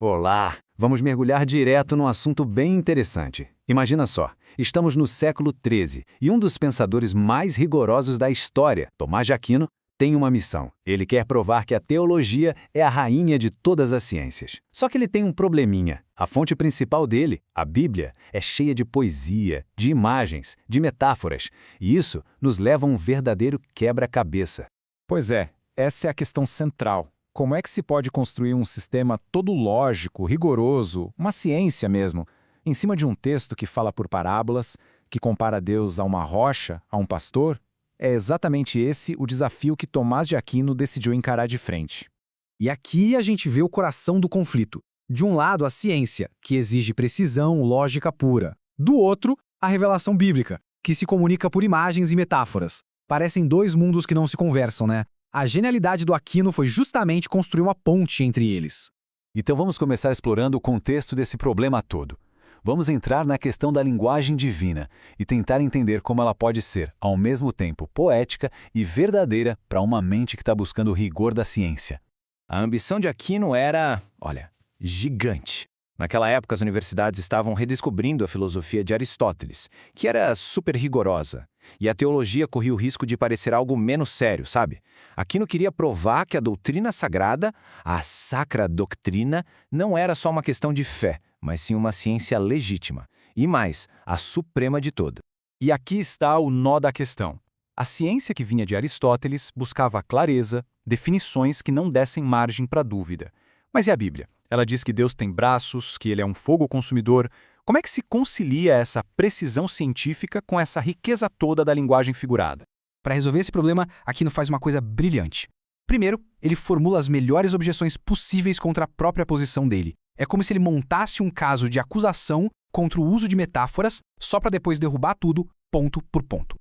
Olá! Vamos mergulhar direto num assunto bem interessante. Imagina só, estamos no século XIII e um dos pensadores mais rigorosos da história, Tomás de Aquino, tem uma missão. Ele quer provar que a teologia é a rainha de todas as ciências. Só que ele tem um probleminha. A fonte principal dele, a Bíblia, é cheia de poesia, de imagens, de metáforas, e isso nos leva a um verdadeiro quebra-cabeça. Pois é, essa é a questão central. Como é que se pode construir um sistema todo lógico, rigoroso, uma ciência mesmo, em cima de um texto que fala por parábolas, que compara Deus a uma rocha, a um pastor? É exatamente esse o desafio que Tomás de Aquino decidiu encarar de frente. E aqui a gente vê o coração do conflito. De um lado, a ciência, que exige precisão, lógica pura. Do outro, a revelação bíblica, que se comunica por imagens e metáforas. Parecem dois mundos que não se conversam, né? A genialidade do Aquino foi justamente construir uma ponte entre eles. Então vamos começar explorando o contexto desse problema todo. Vamos entrar na questão da linguagem divina e tentar entender como ela pode ser, ao mesmo tempo, poética e verdadeira para uma mente que está buscando o rigor da ciência. A ambição de Aquino era, gigante. Naquela época, as universidades estavam redescobrindo a filosofia de Aristóteles, que era super rigorosa. E a teologia corria o risco de parecer algo menos sério, sabe? Aquino queria provar que a doutrina sagrada, a sacra doutrina, não era só uma questão de fé, mas sim uma ciência legítima. E mais, a suprema de todas. E aqui está o nó da questão. A ciência que vinha de Aristóteles buscava clareza, definições que não dessem margem para dúvida. Mas e a Bíblia? Ela diz que Deus tem braços, que ele é um fogo consumidor. Como é que se concilia essa precisão científica com essa riqueza toda da linguagem figurada? Para resolver esse problema, Aquino faz uma coisa brilhante. Primeiro, ele formula as melhores objeções possíveis contra a própria posição dele. É como se ele montasse um caso de acusação contra o uso de metáforas, só para depois derrubar tudo, ponto por ponto.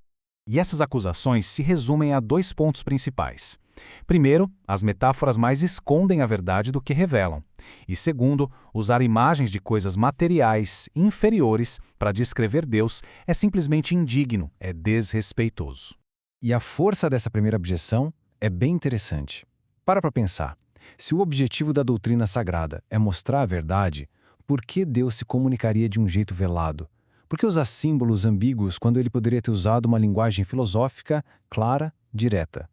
E essas acusações se resumem a dois pontos principais. Primeiro, as metáforas mais escondem a verdade do que revelam. E segundo, usar imagens de coisas materiais, inferiores, para descrever Deus é simplesmente indigno, é desrespeitoso. E a força dessa primeira objeção é bem interessante. Para pensar. Se o objetivo da doutrina sagrada é mostrar a verdade, por que Deus se comunicaria de um jeito velado? Por que usar símbolos ambíguos quando ele poderia ter usado uma linguagem filosófica, clara, direta?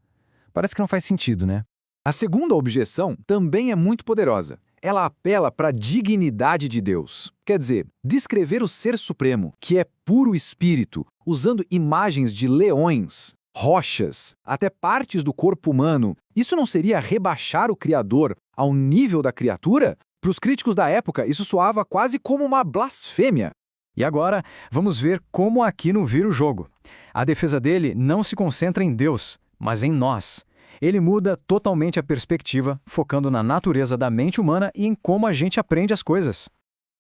Parece que não faz sentido, né? A segunda objeção também é muito poderosa. Ela apela para a dignidade de Deus. Quer dizer, descrever o Ser Supremo, que é puro espírito, usando imagens de leões, rochas, até partes do corpo humano, isso não seria rebaixar o Criador ao nível da criatura? Para os críticos da época, isso soava quase como uma blasfêmia. E agora, vamos ver como Aquino vira o jogo. A defesa dele não se concentra em Deus, mas em nós. Ele muda totalmente a perspectiva, focando na natureza da mente humana e em como a gente aprende as coisas.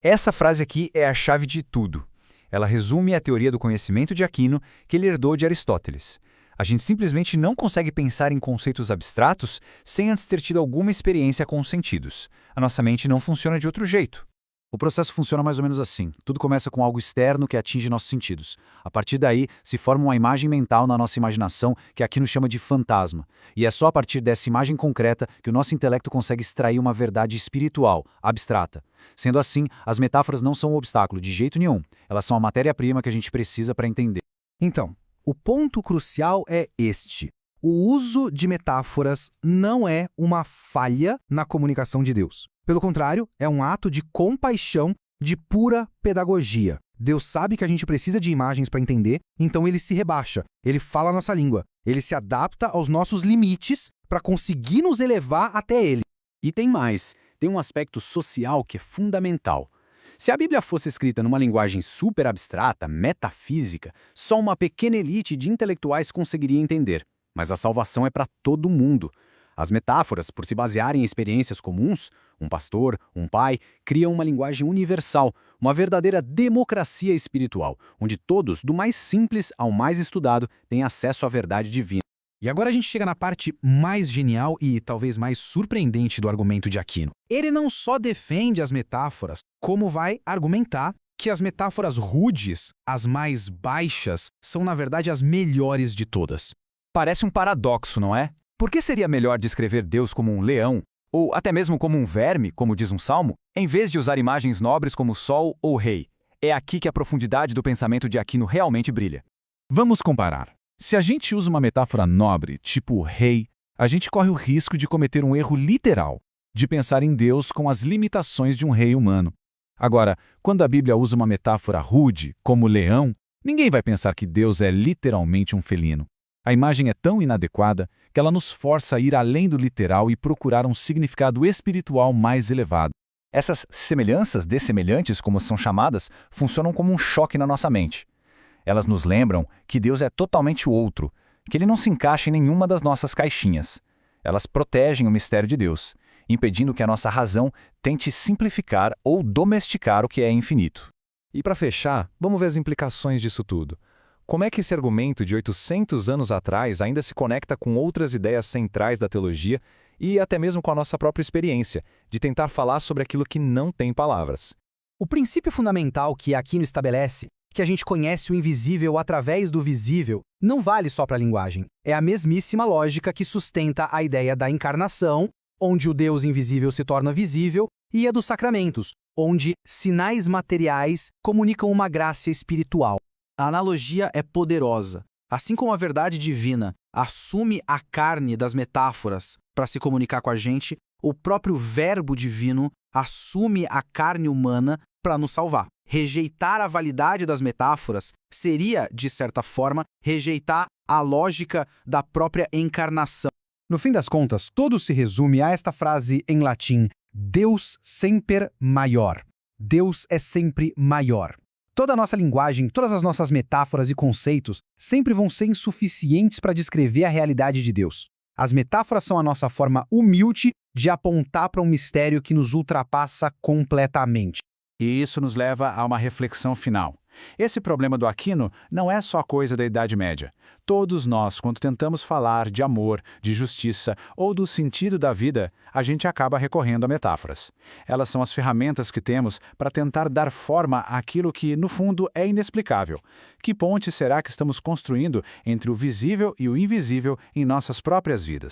Essa frase aqui é a chave de tudo. Ela resume a teoria do conhecimento de Aquino que ele herdou de Aristóteles. A gente simplesmente não consegue pensar em conceitos abstratos sem antes ter tido alguma experiência com os sentidos. A nossa mente não funciona de outro jeito. O processo funciona mais ou menos assim. Tudo começa com algo externo que atinge nossos sentidos. A partir daí, se forma uma imagem mental na nossa imaginação que Aquino chama de fantasma. E é só a partir dessa imagem concreta que o nosso intelecto consegue extrair uma verdade espiritual, abstrata. Sendo assim, as metáforas não são um obstáculo de jeito nenhum. Elas são a matéria-prima que a gente precisa para entender. Então, o ponto crucial é este. O uso de metáforas não é uma falha na comunicação de Deus. Pelo contrário, é um ato de compaixão, de pura pedagogia. Deus sabe que a gente precisa de imagens para entender, então ele se rebaixa, ele fala a nossa língua, ele se adapta aos nossos limites para conseguir nos elevar até ele. E tem mais, tem um aspecto social que é fundamental. Se a Bíblia fosse escrita numa linguagem super abstrata, metafísica, só uma pequena elite de intelectuais conseguiria entender. Mas a salvação é para todo mundo. As metáforas, por se basearem em experiências comuns, um pastor, um pai, criam uma linguagem universal, uma verdadeira democracia espiritual, onde todos, do mais simples ao mais estudado, têm acesso à verdade divina. E agora a gente chega na parte mais genial e talvez mais surpreendente do argumento de Aquino. Ele não só defende as metáforas, como vai argumentar que as metáforas rudes, as mais baixas, são na verdade as melhores de todas. Parece um paradoxo, não é? Por que seria melhor descrever Deus como um leão ou até mesmo como um verme, como diz um salmo, em vez de usar imagens nobres como sol ou rei. É aqui que a profundidade do pensamento de Aquino realmente brilha. Vamos comparar. Se a gente usa uma metáfora nobre, tipo rei, a gente corre o risco de cometer um erro literal, de pensar em Deus com as limitações de um rei humano. Agora, quando a Bíblia usa uma metáfora rude, como leão, ninguém vai pensar que Deus é literalmente um felino. A imagem é tão inadequada que ela nos força a ir além do literal e procurar um significado espiritual mais elevado. Essas semelhanças dessemelhantes, como são chamadas, funcionam como um choque na nossa mente. Elas nos lembram que Deus é totalmente outro, que ele não se encaixa em nenhuma das nossas caixinhas. Elas protegem o mistério de Deus, impedindo que a nossa razão tente simplificar ou domesticar o que é infinito. E para fechar, vamos ver as implicações disso tudo. Como é que esse argumento de 800 anos atrás ainda se conecta com outras ideias centrais da teologia e até mesmo com a nossa própria experiência, de tentar falar sobre aquilo que não tem palavras? O princípio fundamental que Aquino estabelece, que a gente conhece o invisível através do visível, não vale só para a linguagem. É a mesmíssima lógica que sustenta a ideia da encarnação, onde o Deus invisível se torna visível, e a dos sacramentos, onde sinais materiais comunicam uma graça espiritual. A analogia é poderosa. Assim como a verdade divina assume a carne das metáforas para se comunicar com a gente, o próprio Verbo divino assume a carne humana para nos salvar. Rejeitar a validade das metáforas seria, de certa forma, rejeitar a lógica da própria encarnação. No fim das contas, tudo se resume a esta frase em latim: Deus semper maior. Deus é sempre maior. Toda a nossa linguagem, todas as nossas metáforas e conceitos sempre vão ser insuficientes para descrever a realidade de Deus. As metáforas são a nossa forma humilde de apontar para um mistério que nos ultrapassa completamente. E isso nos leva a uma reflexão final. Esse problema do Aquino não é só coisa da Idade Média. Todos nós, quando tentamos falar de amor, de justiça ou do sentido da vida, a gente acaba recorrendo a metáforas. Elas são as ferramentas que temos para tentar dar forma àquilo que, no fundo, é inexplicável. Que ponte será que estamos construindo entre o visível e o invisível em nossas próprias vidas?